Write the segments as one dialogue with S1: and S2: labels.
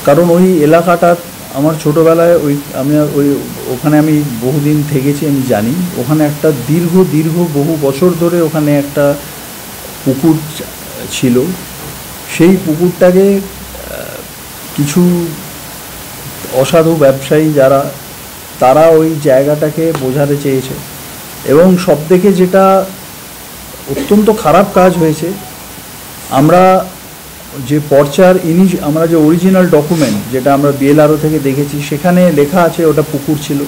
S1: কারণ ওই এলাকাটা আমার ছোটোবেলায় ওখানে আমি বহুদিন থেকেছি, আমি জানি ওখানে একটা দীর্ঘ বহু বছর ধরে ওখানে একটা পুকুর ছিল। সেই পুকুরটাকে কিছু অসাধু ব্যবসায়ী তারা ওই জায়গাটাকে বোঝাতে চেয়েছে, এবং সবথেকে যেটা অত্যন্ত খারাপ কাজ হয়েছে, আমরা যে পর্চার আমরা যে অরিজিনাল ডকুমেন্ট যেটা আমরা বিএলআরও থেকে দেখেছি, সেখানে লেখা আছে ওটা পুকুর ছিল।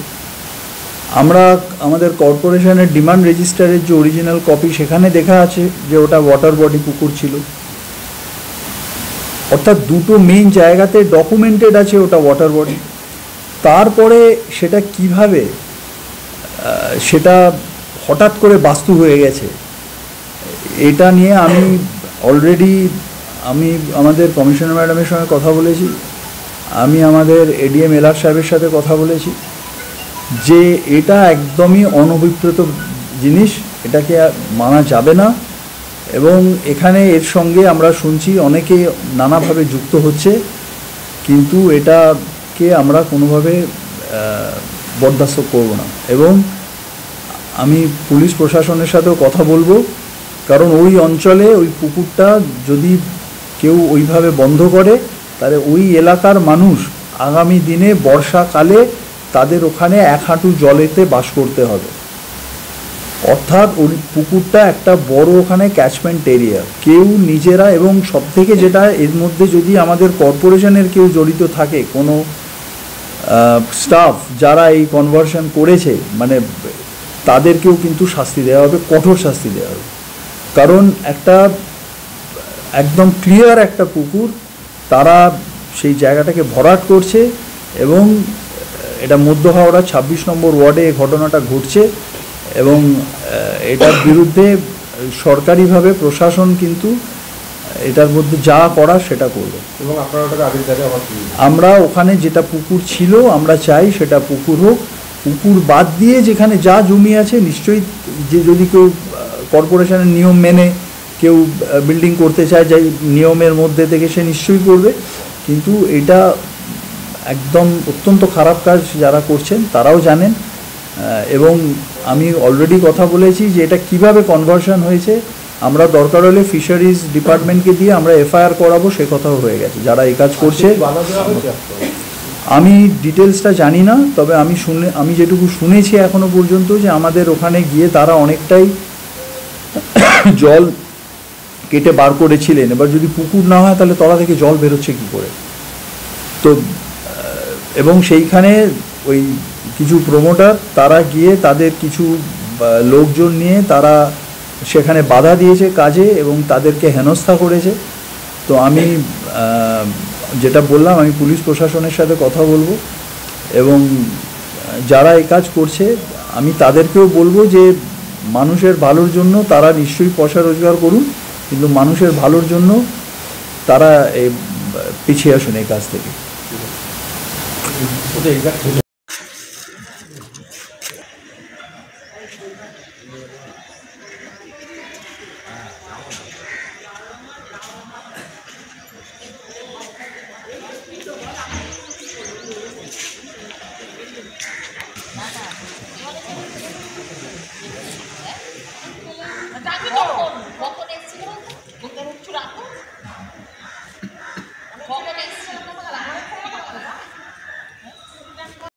S1: আমাদের কর্পোরেশনের ডিমান্ড রেজিস্টারের যে অরিজিনাল কপি, সেখানে দেখা আছে যে ওটা ওয়াটার বডি পুকুর ছিল। অর্থাৎ দুটো মেইন জায়গাতে ডকুমেন্টেড আছে ওটা ওয়াটার বডি। তারপরে সেটা কিভাবে সেটা হঠাৎ করে বাস্তু হয়ে গেছে, এটা নিয়ে আমি অলরেডি আমাদের কমিশনার ম্যাডামের সঙ্গে কথা বলেছি, আমি আমাদের এডিএম এলআর সাহেবের সাথে কথা বলেছি যে এটা একদমই অনভিপ্রেত জিনিস, এটাকে মানা যাবে না। এবং এখানে এর সঙ্গে আমরা শুনছি অনেকে নানাভাবে যুক্ত হচ্ছে, কিন্তু এটাকে আমরা কোনোভাবে বরদাস্ত করব না। এবং আমি পুলিশ প্রশাসনের সাথেও কথা বলবো, কারণ ওই অঞ্চলে ওই পুকুরটা যদি কেউ ওইভাবে বন্ধ করে, তাহলে ওই এলাকার মানুষ আগামী দিনে বর্ষাকালে তাদের ওখানে 1 হাঁটু জলেতে বাস করতে হবে। অর্থাৎ ওই পুকুরটা একটা বড় ওখানে ক্যাচমেন্ট এরিয়া, কেউ নিজেরা, এবং সবথেকে যেটা এর মধ্যে যদি আমাদের কর্পোরেশনের কেউ জড়িত থাকে, কোনো স্টাফ যারা এই কনভার্সন করেছে, মানে তাদেরকেও কিন্তু শাস্তি দেওয়া হবে, কঠোর শাস্তি দেওয়া হবে। কারণ একটা একদম ক্লিয়ার একটা পুকুর, তারা সেই জায়গাটাকে ভরাট করছে, এবং এটা মধ্য হাওড়া 26 নম্বর ওয়ার্ডে এই ঘটনাটা ঘটছে। এবং এটার বিরুদ্ধে সরকারিভাবে প্রশাসন কিন্তু এটার মধ্যে যা করার সেটা করবে।
S2: এবং
S1: আমরা ওখানে যেটা পুকুর ছিল, আমরা চাই সেটা পুকুর হোক। পুকুর বাদ দিয়ে যেখানে যা জমি আছে, নিশ্চয়ই যদি কেউ কর্পোরেশনের নিয়ম মেনে কেউ বিল্ডিং করতে চায়, যাই নিয়মের মধ্যে থেকে, সে নিশ্চয়ই করবে। কিন্তু এটা একদম অত্যন্ত খারাপ কাজ যারা করছেন তারাও জানেন। এবং আমি অলরেডি কথা বলেছি যে এটা কিভাবে কনভার্সন হয়েছে, আমরা দরকার হলে ফিশারিজ ডিপার্টমেন্টকে দিয়ে আমরা এফআইআর করাবো, সে কথাও হয়ে গেছে যারা এই কাজ করছে। আমি ডিটেলসটা জানি না, তবে আমি যেটুকু শুনেছি এখনো পর্যন্ত, যে আমাদের ওখানে গিয়ে তারা অনেকটাই জল কেটে বার করেছিলেন। এবার যদি পুকুর না হয়, তাহলে তলা থেকে জল বেরোচ্ছে কী করে? তো এবং সেইখানে ওই কিছু প্রমোটার তারা গিয়ে তাদের কিছু লোকজন নিয়ে তারা সেখানে বাধা দিয়েছে কাজে, এবং তাদেরকে হেনস্থা করেছে। তো আমি যেটা বললাম, আমি পুলিশ প্রশাসনের সাথে কথা বলবো, এবং যারা এই কাজ করছে আমি তাদেরকেও বলবো যে মানুষের ভালোর জন্য তারা নিশ্চয়ই পয়সা রোজগার করুন, কিন্তু মানুষের ভালোর জন্য তারা পিছিয়ে আসুন এই কাজ থেকে।